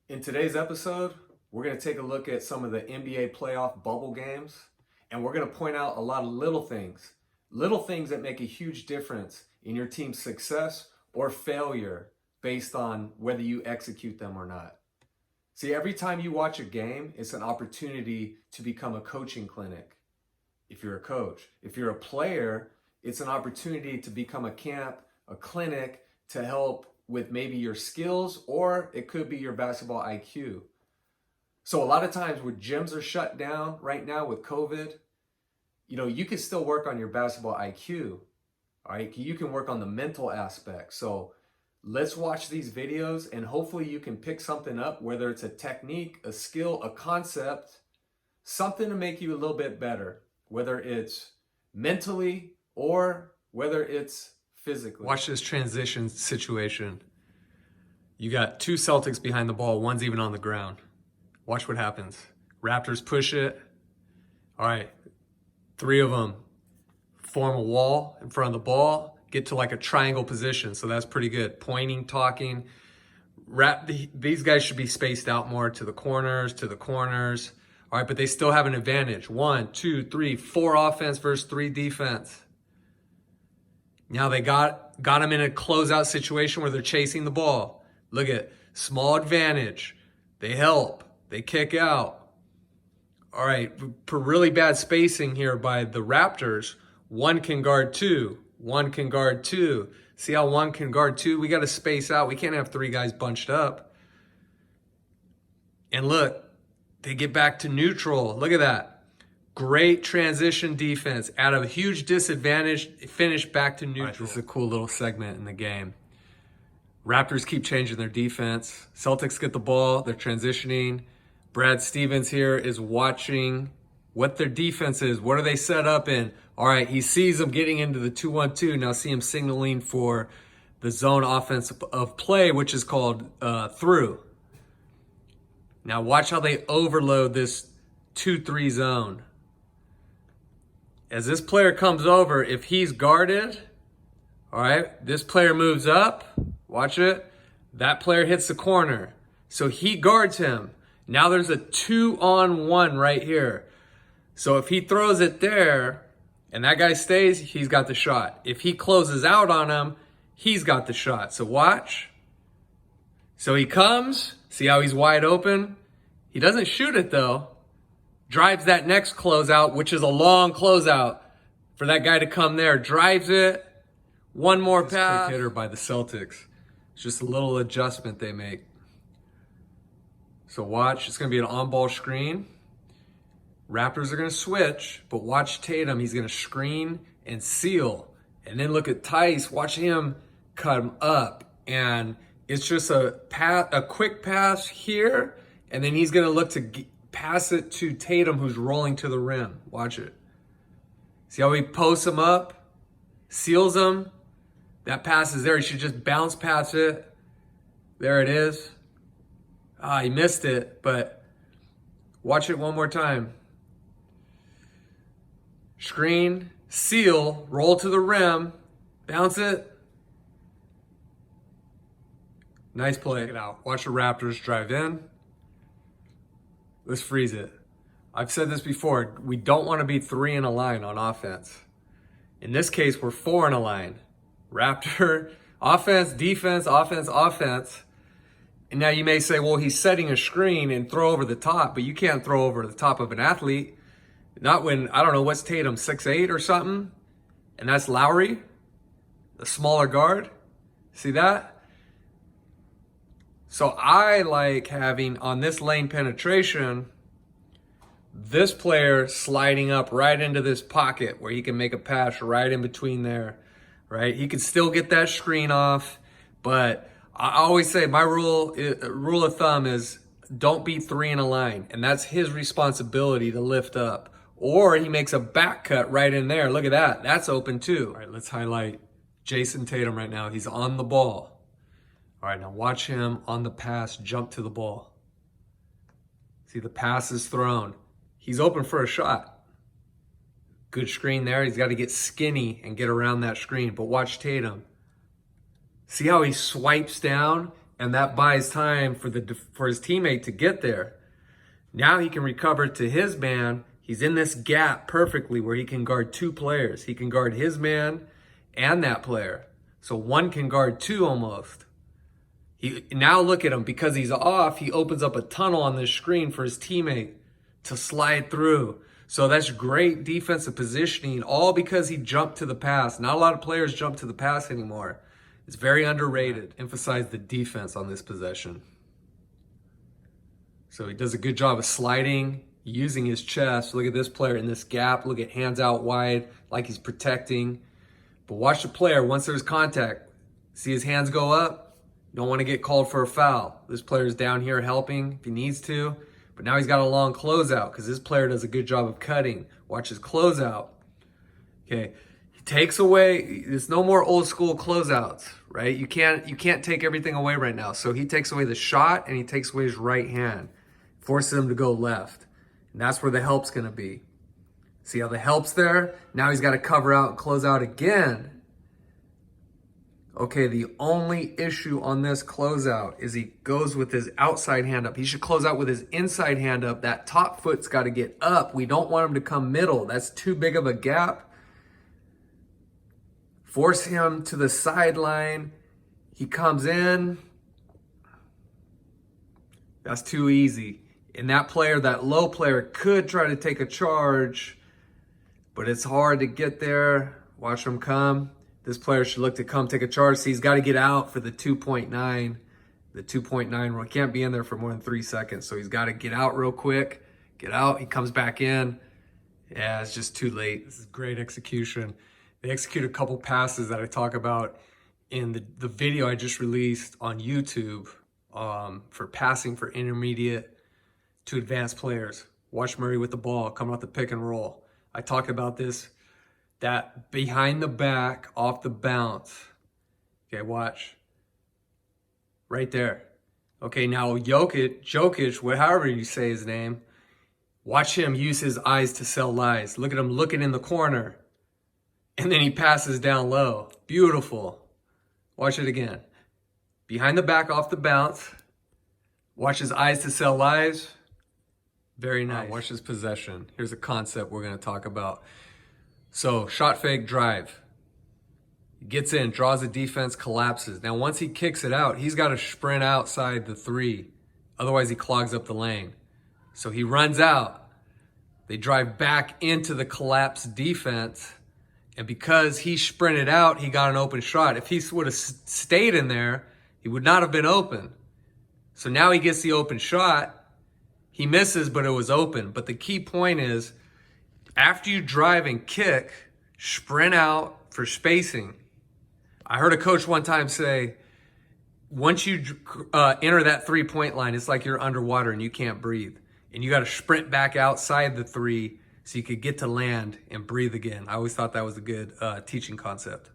In today's episode, we're going to take a look at some of the NBA playoff bubble games, and we're going to point out a lot of little things that make a huge difference in your team's success or failure based on whether you execute them or not. See, every time you watch a game, it's an opportunity to become a coaching clinic. If you're a coach, if you're a player, it's an opportunity to become a camp, a clinic to help with maybe your skills, or it could be your basketball IQ. So a lot of times when gyms are shut down right now with COVID, you can still work on your basketball IQ. All right, you can work on the mental aspect. So let's watch these videos and hopefully you can pick something up, whether it's a technique, a skill, a concept, something to make you a little bit better, whether it's mentally or whether it's physically. Watch this transition situation. You got two Celtics behind the ball, one's even on the ground. Watch what happens. Raptors push it. All right, three of them form a wall in front of the ball, get to like a triangle position, so that's pretty good. Pointing, talking. These guys should be spaced out more to the corners. All right, but they still have an advantage. 1, 2, 3, 4 offense versus 3 defense. Now they got them in a closeout situation where they're chasing the ball. Look at small advantage. They help. They kick out. All right, for really bad spacing here by the Raptors, one can guard two. One can guard two. See how one can guard two? We got to space out. We can't have 3 guys bunched up. And look, they get back to neutral. Look at that. Great transition defense. Out of a huge disadvantage, finish back to neutral. Right, this is a cool little segment in the game. Raptors keep changing their defense. Celtics get the ball. They're transitioning. Brad Stevens here is watching what their defense is. What are they set up in? All right, he sees them getting into the 2-1-2. Now see him signaling for the zone offense of play, which is called through. Now watch how they overload this 2-3 zone. As this player comes over, if he's guarded, all right, this player moves up. Watch it. That player hits the corner. So he guards him. Now there's a 2-on-1 right here. So if he throws it there and that guy stays, he's got the shot. If he closes out on him, he's got the shot. So watch. So he comes. See how he's wide open? He doesn't shoot it though. Drives that next closeout, which is a long closeout for that guy to come there. Drives it. One more pass. Quick hitter by the Celtics. It's just a little adjustment they make. So watch, it's going to be an on-ball screen. Raptors are going to switch, but watch Tatum. He's going to screen and seal. And then look at Tice. Watch him cut him up. And it's just a quick pass here, and then he's going to look to pass it to Tatum, who's rolling to the rim. Watch it. See how he posts him up, seals him. That pass is there. He should just bounce past it. There it is. He missed it, but watch it one more time. Screen, seal, roll to the rim, bounce it. Nice play. Check it out. Watch the Raptors drive in. Let's freeze it. I've said this before. We don't want to be 3 in a line on offense. In this case, we're 4 in a line. Raptor, offense, defense, offense, offense. And now you may say, well, he's setting a screen and throw over the top, but you can't throw over the top of an athlete. Not when, I don't know, what's Tatum, 6'8" or something? And that's Lowry, the smaller guard. See that? So I like having, on this lane penetration, this player sliding up right into this pocket where he can make a pass right in between there, right? He can still get that screen off, but I always say my rule of thumb is don't be 3 in a line, and that's his responsibility to lift up. Or he makes a back cut right in there. Look at that. That's open too. All right, let's highlight Jason Tatum right now. He's on the ball. All right, now watch him on the pass jump to the ball. See, the pass is thrown. He's open for a shot. Good screen there. He's got to get skinny and get around that screen. But watch Tatum. See how he swipes down and that buys time for his teammate to get there. Now he can recover to his man. He's in this gap perfectly where he can guard two players. He can guard his man and that player. So one can guard two almost. Now look at him. Because he's off, he opens up a tunnel on this screen for his teammate to slide through. So that's great defensive positioning, all because he jumped to the pass. Not a lot of players jump to the pass anymore. It's very underrated. Emphasize the defense on this possession. So he does a good job of sliding, using his chest. Look at this player in this gap. Look at hands out wide, like he's protecting. But watch the player, once there's contact, see his hands go up? Don't want to get called for a foul. This player's down here helping if he needs to. But now he's got a long closeout because this player does a good job of cutting. Watch his closeout. Okay, he takes away, there's no more old school closeouts, right? You can't take everything away right now. So he takes away the shot and he takes away his right hand. Forces him to go left. And that's where the help's gonna be. See how the help's there? Now he's got to cover out and close out again. Okay, the only issue on this closeout is he goes with his outside hand up. He should close out with his inside hand up. That top foot's got to get up. We don't want him to come middle. That's too big of a gap. Force him to the sideline. He comes in. That's too easy. And that player, that low player, could try to take a charge, but it's hard to get there. Watch him come. This player should look to come take a charge. See, he's got to get out for the 2.9. The 2.9 rule. He can't be in there for more than 3 seconds. So he's got to get out real quick. Get out. He comes back in. Yeah, it's just too late. This is great execution. They execute a couple passes that I talk about in the video I just released on YouTube for passing for intermediate to advanced players. Watch Murray with the ball, coming off the pick and roll. I talked about this. That behind the back, off the bounce. Okay, watch. Right there. Okay, now Jokic, however you say his name, watch him use his eyes to sell lies. Look at him looking in the corner. And then he passes down low. Beautiful. Watch it again. Behind the back, off the bounce. Watch his eyes to sell lies. Very nice. Watch his possession. Here's a concept we're going to talk about. So, shot fake drive. He gets in, draws the defense, collapses. Now, once he kicks it out, he's got to sprint outside the three. Otherwise, he clogs up the lane. So he runs out. They drive back into the collapsed defense. And because he sprinted out, he got an open shot. If he would have stayed in there, he would not have been open. So now he gets the open shot. He misses, but it was open. But the key point is, after you drive and kick, sprint out for spacing. I heard a coach one time say, once you enter that three-point line, it's like you're underwater and you can't breathe. And you got to sprint back outside the three so you could get to land and breathe again. I always thought that was a good teaching concept.